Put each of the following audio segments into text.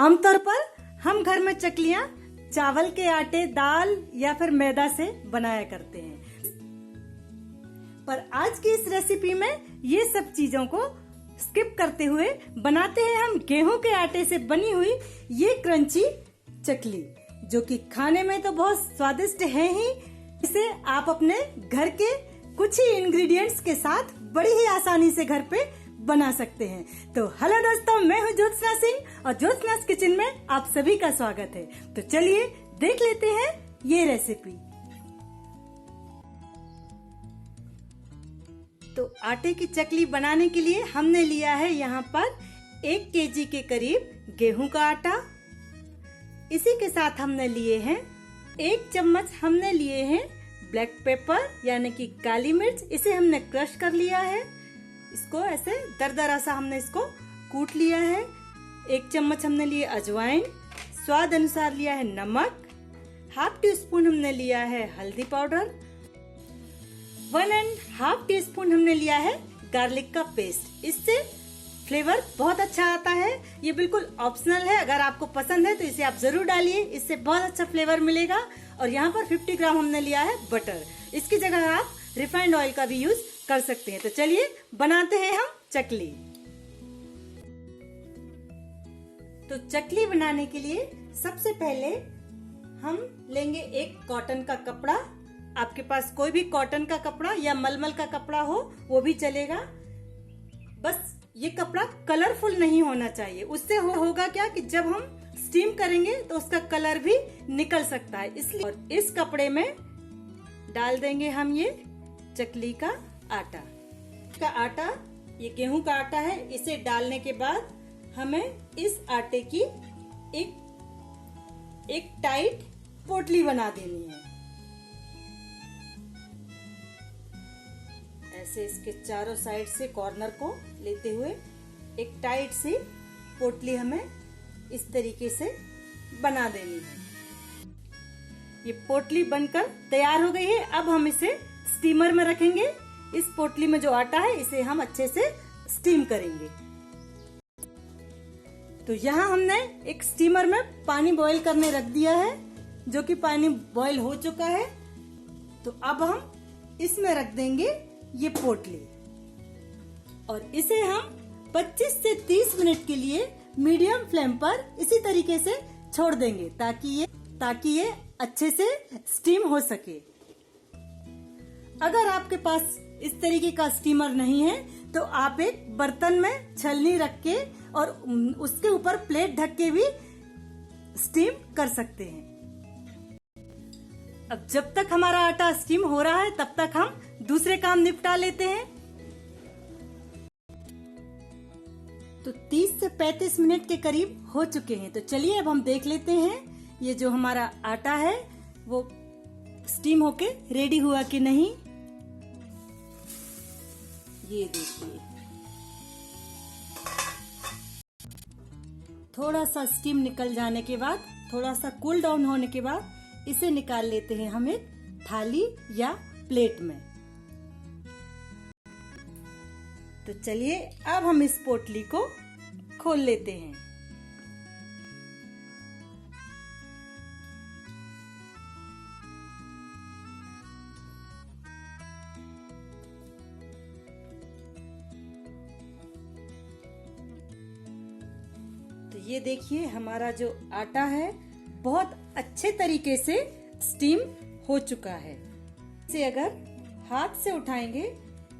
आमतौर पर हम घर में चकलियां चावल के आटे, दाल या फिर मैदा से बनाया करते हैं, पर आज की इस रेसिपी में ये सब चीजों को स्किप करते हुए बनाते हैं हम गेहूं के आटे से बनी हुई ये क्रंची चकली, जो कि खाने में तो बहुत स्वादिष्ट है ही। इसे आप अपने घर के कुछ ही इंग्रेडिएंट्स के साथ बड़ी ही आसानी से घर पे बना सकते हैं। तो हेलो दोस्तों, मैं हूँ ज्योत्सना सिंह और ज्योत्सना's किचन में आप सभी का स्वागत है। तो चलिए देख लेते हैं ये रेसिपी। तो आटे की चकली बनाने के लिए हमने लिया है यहाँ पर 1 केजी के करीब गेहूं का आटा। इसी के साथ हमने लिए हैं 1 चम्मच हमने लिए हैं ब्लैक पेपर यानी कि काली मिर्च। इसे हमने क्रश कर लिया है, इसको ऐसे दरदरा सा हमने इसको कूट लिया है। 1 चम्मच हमने लिए अजवाइन, स्वाद अनुसार लिया है नमक, ½ टीस्पून हमने लिया है हल्दी पाउडर, 1½ टीस्पून हमने लिया है गार्लिक का पेस्ट। इससे फ्लेवर बहुत अच्छा आता है। ये बिल्कुल ऑप्शनल है, अगर आपको पसंद है तो इसे आप जरूर डालिए, इससे बहुत अच्छा फ्लेवर मिलेगा। और यहाँ पर 50 ग्राम हमने लिया है बटर, इसकी जगह आप रिफाइंड ऑयल का भी यूज कर सकते हैं। तो चलिए बनाते हैं हम चकली। तो चकली बनाने के लिए सबसे पहले हम लेंगे एक कॉटन का कपड़ा। आपके पास कोई भी कॉटन का कपड़ा या मलमल का कपड़ा हो वो भी चलेगा, बस ये कपड़ा कलरफुल नहीं होना चाहिए। उससे होगा क्या कि जब हम स्टीम करेंगे तो उसका कलर भी निकल सकता है, इसलिए। और इस कपड़े में डाल देंगे हम ये चकली का आटा। ये गेहूं का आटा है। इसे डालने के बाद हमें इस आटे की एक टाइट पोटली बना देनी है। ऐसे इसके चारों साइड से कॉर्नर को लेते हुए एक टाइट सी पोटली हमें इस तरीके से बना देनी है। ये पोटली बनकर तैयार हो गई है। अब हम इसे स्टीमर में रखेंगे। इस पोटली में जो आटा है इसे हम अच्छे से स्टीम करेंगे। तो यहाँ हमने एक स्टीमर में पानी बॉईल करने रख दिया है, जो कि पानी बॉईल हो चुका है। तो अब हम इसमें रख देंगे ये पोटली और इसे हम 25 से 30 मिनट के लिए मीडियम फ्लेम पर इसी तरीके से छोड़ देंगे, ताकि ये अच्छे से स्टीम हो सके। अगर आपके पास इस तरीके का स्टीमर नहीं है तो आप एक बर्तन में छलनी रख के और उसके ऊपर प्लेट ढक के भी स्टीम कर सकते हैं। अब जब तक हमारा आटा स्टीम हो रहा है तब तक हम दूसरे काम निपटा लेते हैं। तो 30 से 35 मिनट के करीब हो चुके हैं। तो चलिए अब हम देख लेते हैं ये जो हमारा आटा है वो स्टीम होके रेडी हुआ कि नहीं। ये देखिए, थोड़ा सा स्टीम निकल जाने के बाद, थोड़ा सा कूल डाउन होने के बाद इसे निकाल लेते हैं हम एक थाली या प्लेट में। तो चलिए अब हम इस पोटली को खोल लेते हैं। तो ये देखिए हमारा जो आटा है बहुत अच्छे तरीके से स्टीम हो चुका है। इसे अगर हाथ से उठाएंगे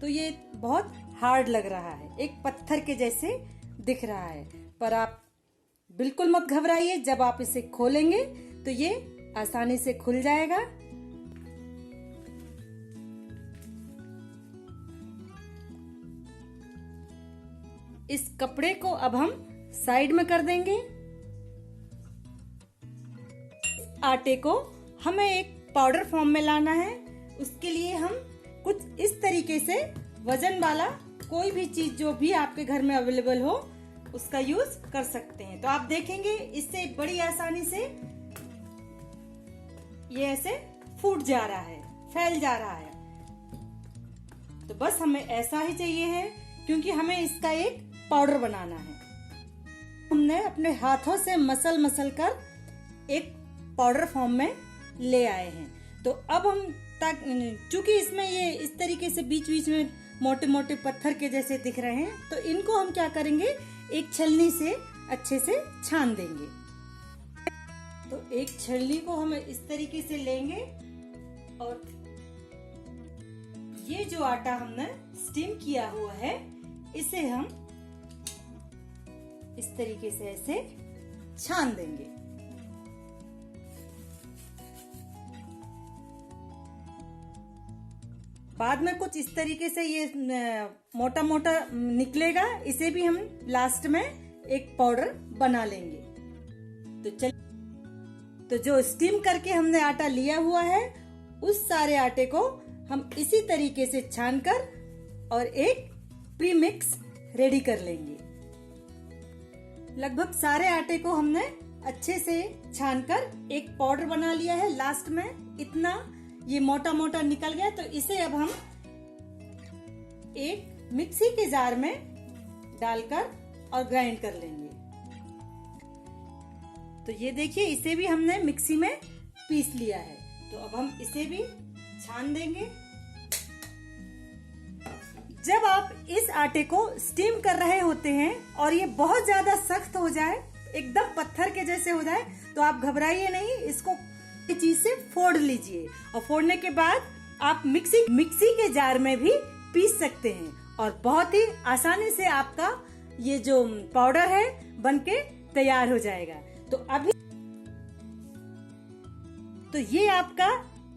तो ये बहुत हार्ड लग रहा है, एक पत्थर के जैसे दिख रहा है, पर आप बिल्कुल मत घबराइए। जब आप इसे खोलेंगे तो ये आसानी से खुल जाएगा। इस कपड़े को अब हम साइड में कर देंगे। आटे को हमें एक पाउडर फॉर्म में लाना है। उसके लिए हम कुछ इस तरीके से वजन वाला कोई भी चीज जो भी आपके घर में अवेलेबल हो उसका यूज कर सकते हैं। तो आप देखेंगे इससे बड़ी आसानी से ये ऐसे फूट जा रहा है, फैल जा रहा है। तो बस हमें ऐसा ही चाहिए है, क्योंकि हमें इसका एक पाउडर बनाना है। हमने अपने हाथों से मसल कर एक पाउडर फॉर्म में ले आए हैं। तो अब हम चूंकि इसमें ये इस तरीके से बीच बीच में मोटे मोटे पत्थर के जैसे दिख रहे हैं, तो इनको हम क्या करेंगे, एक छलनी से अच्छे से छान देंगे। तो एक छलनी को हम इस तरीके से लेंगे और ये जो आटा हमने स्टीम किया हुआ है इसे हम इस तरीके से ऐसे छान देंगे। बाद में कुछ इस तरीके से ये मोटा मोटा निकलेगा, इसे भी हम लास्ट में एक पाउडर बना लेंगे। तो जो स्टीम करके हमने आटा लिया हुआ है उस सारे आटे को हम इसी तरीके से छानकर और एक प्री मिक्स रेडी कर लेंगे। लगभग सारे आटे को हमने अच्छे से छानकर एक पाउडर बना लिया है। लास्ट में इतना ये मोटा मोटा निकल गया, तो इसे अब हम एक मिक्सी के जार में डालकर और ग्राइंड कर लेंगे। तो ये देखिए, इसे भी हमने मिक्सी में पीस लिया है। तो अब हम इसे भी छान देंगे। जब आप इस आटे को स्टीम कर रहे होते हैं और ये बहुत ज्यादा सख्त हो जाए, एकदम पत्थर के जैसे हो जाए, तो आप घबराइए नहीं, इसको चीज से फोड़ लीजिए और फोड़ने के बाद आप मिक्सी के जार में भी पीस सकते हैं और बहुत ही आसानी से आपका ये जो पाउडर है बनके तैयार हो जाएगा। तो ये आपका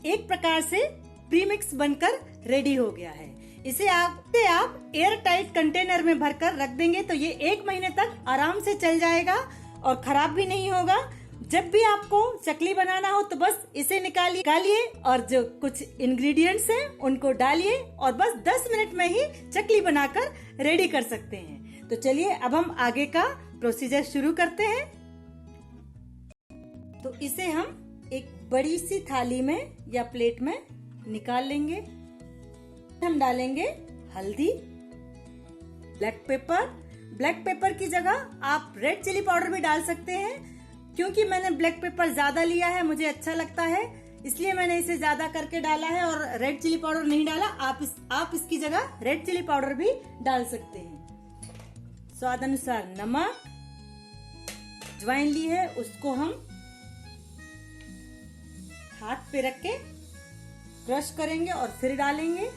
एक प्रकार से प्रीमिक्स बनकर रेडी हो गया है। इसे आप एयर टाइट कंटेनर में भरकर रख देंगे तो ये 1 महीने तक आराम से चल जाएगा और खराब भी नहीं होगा। जब भी आपको चकली बनाना हो तो बस इसे निकालिए और जो कुछ इंग्रेडिएंट्स हैं उनको डालिए और बस 10 मिनट में ही चकली बनाकर रेडी कर सकते हैं। तो चलिए अब हम आगे का प्रोसीजर शुरू करते हैं। तो इसे हम एक बड़ी सी थाली में या प्लेट में निकाल लेंगे। हम डालेंगे हल्दी, ब्लैक पेपर की जगह आप रेड चिली पाउडर भी डाल सकते हैं। क्योंकि मैंने ब्लैक पेपर ज्यादा लिया है, मुझे अच्छा लगता है, इसलिए मैंने इसे ज्यादा करके डाला है और रेड चिली पाउडर नहीं डाला। आप इसकी जगह रेड चिली पाउडर भी डाल सकते हैं। स्वाद अनुसार नमक, अजवाइन ली है उसको हम हाथ पे रख के क्रश करेंगे और फिर डालेंगे।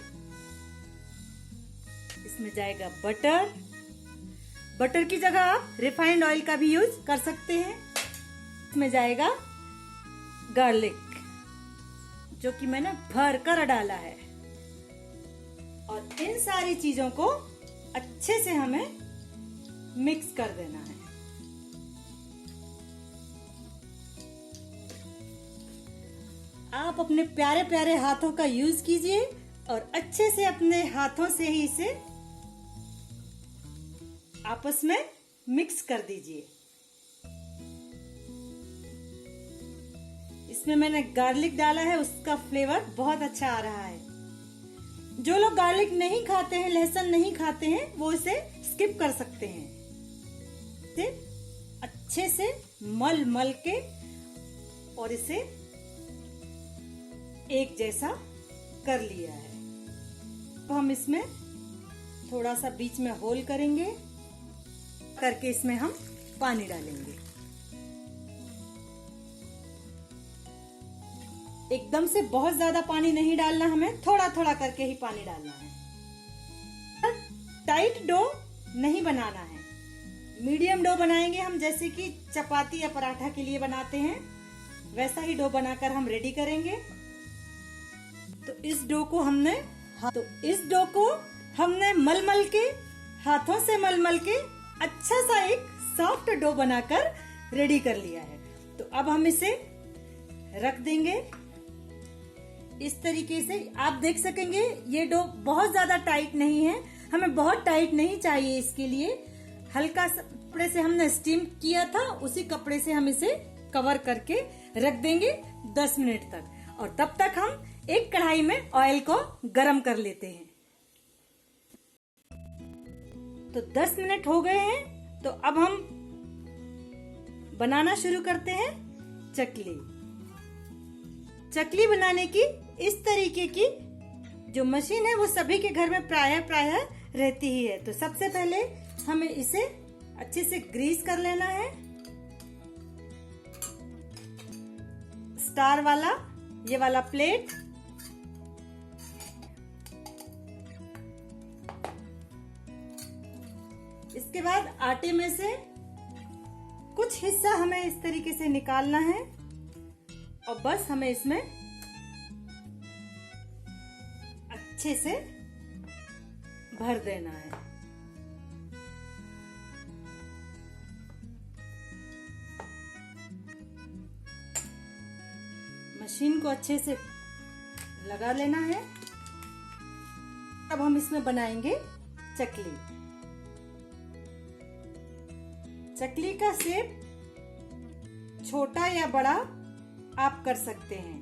इसमें जाएगा बटर की जगह आप रिफाइंड ऑयल का भी यूज कर सकते हैं। इसमें जाएगा गार्लिक जो कि मैंने भर कर डाला है और इन सारी चीजों को अच्छे से हमें मिक्स कर देना है। आप अपने प्यारे प्यारे हाथों का यूज कीजिए और अच्छे से अपने हाथों से ही इसे आपस में मिक्स कर दीजिए। इसमें मैंने गार्लिक डाला है, उसका फ्लेवर बहुत अच्छा आ रहा है। जो लोग गार्लिक नहीं खाते हैं, लहसुन नहीं खाते हैं, वो इसे स्किप कर सकते हैं। इसे अच्छे से मल के और इसे एक जैसा कर लिया है। तो हम इसमें थोड़ा सा बीच में होल करेंगे, करके इसमें हम पानी डालेंगे। एकदम से बहुत ज्यादा पानी नहीं डालना, हमें थोड़ा थोड़ा करके ही पानी डालना है। टाइट डो नहीं बनाना है, मीडियम डो बनाएंगे हम, जैसे कि चपाती या पराठा के लिए बनाते हैं वैसा ही डो बनाकर हम रेडी करेंगे। तो इस डो को हमने मल के हाथों से मल के अच्छा सा एक सॉफ्ट डो बनाकर रेडी कर लिया है। तो अब हम इसे रख देंगे इस तरीके से। आप देख सकेंगे ये डो बहुत ज्यादा टाइट नहीं है, हमें बहुत टाइट नहीं चाहिए। इसके लिए हल्का सा कपड़े से हमने स्टीम किया था, उसी कपड़े से हम इसे कवर करके रख देंगे 10 मिनट तक। और तब तक हम एक कढ़ाई में ऑयल को गरम कर लेते हैं। तो 10 मिनट हो गए हैं, तो अब हम बनाना शुरू करते हैं चकली। चकली बनाने की इस तरीके की जो मशीन है वो सभी के घर में प्रायः रहती ही है। तो सबसे पहले हमें इसे अच्छे से ग्रीस कर लेना है। स्टार वाला ये वाला प्लेट, इसके बाद आटे में से कुछ हिस्सा हमें इस तरीके से निकालना है और बस हमें इसमें अच्छे से भर देना है। मशीन को अच्छे से लगा लेना है। अब हम इसमें बनाएंगे चकली। चकली का शेप छोटा या बड़ा आप कर सकते हैं।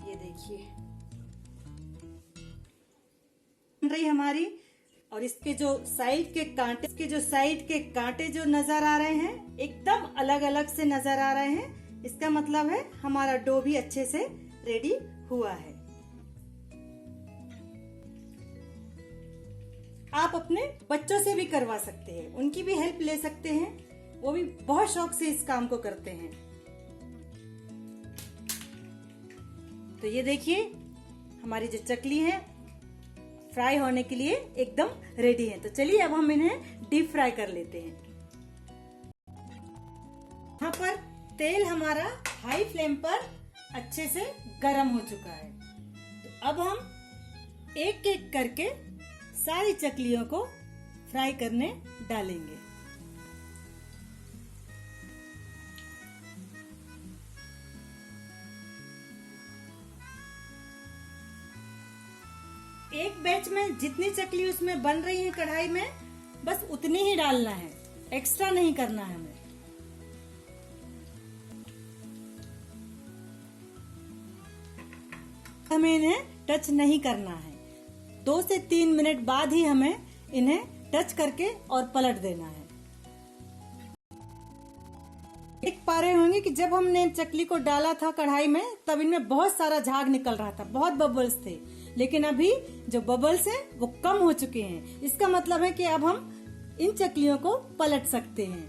ये देखिए बन रही हमारी। और इसके जो साइड के कांटे जो नजर आ रहे हैं एकदम अलग अलग से नजर आ रहे हैं। इसका मतलब है हमारा डो भी अच्छे से रेडी हुआ है। आप अपने बच्चों से भी करवा सकते हैं, उनकी भी हेल्प ले सकते हैं, वो भी बहुत शौक से इस काम को करते हैं। तो ये देखिए हमारी जो चकली है फ्राई होने के लिए एकदम रेडी है। तो चलिए अब हम इन्हें डीप फ्राई कर लेते हैं। यहाँ पर तेल हमारा हाई फ्लेम पर अच्छे से गर्म हो चुका है। तो अब हम एक एक करके सारी चकलियों को फ्राई करने डालेंगे। एक बैच में जितनी चकली उसमें बन रही है कढ़ाई में, बस उतनी ही डालना है, एक्स्ट्रा नहीं करना है हमें। हमें इन्हें टच नहीं करना है। 2 से 3 मिनट बाद ही हमें इन्हें टच करके और पलट देना है। देख पा रहे होंगे कि जब हमने चकली को डाला था कढ़ाई में तब इनमें बहुत सारा झाग निकल रहा था, बहुत बबल्स थे। लेकिन अभी जो बबल्स हैं वो कम हो चुके हैं। इसका मतलब है कि अब हम इन चकलियों को पलट सकते हैं।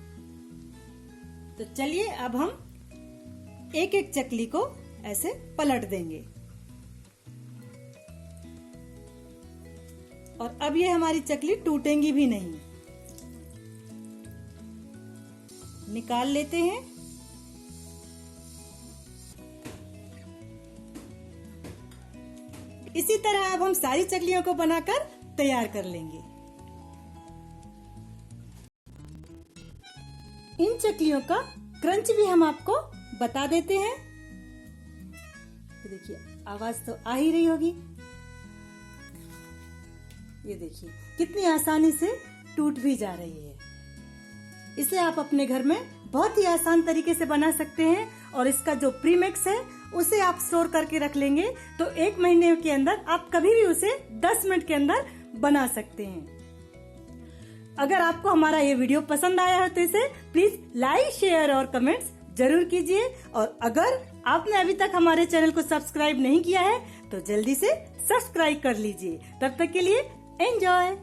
तो चलिए अब हम एक एक चकली को ऐसे पलट देंगे। और अब ये हमारी चकली टूटेंगी भी नहीं। निकाल लेते हैं। इसी तरह अब हम सारी चकलियों को बनाकर तैयार कर लेंगे। इन चकलियों का क्रंच भी हम आपको बता देते हैं। तो देखिए आवाज तो आ ही रही होगी। ये देखिए कितनी आसानी से टूट भी जा रही है। इसे आप अपने घर में बहुत ही आसान तरीके से बना सकते हैं। और इसका जो प्रीमिक्स है उसे आप स्टोर करके रख लेंगे तो 1 महीने के अंदर आप कभी भी उसे 10 मिनट के अंदर बना सकते हैं। अगर आपको हमारा ये वीडियो पसंद आया है तो इसे प्लीज लाइक, शेयर और कमेंट्स जरूर कीजिए। और अगर आपने अभी तक हमारे चैनल को सब्सक्राइब नहीं किया है तो जल्दी से सब्सक्राइब कर लीजिए। तब तक के लिए एंजॉय।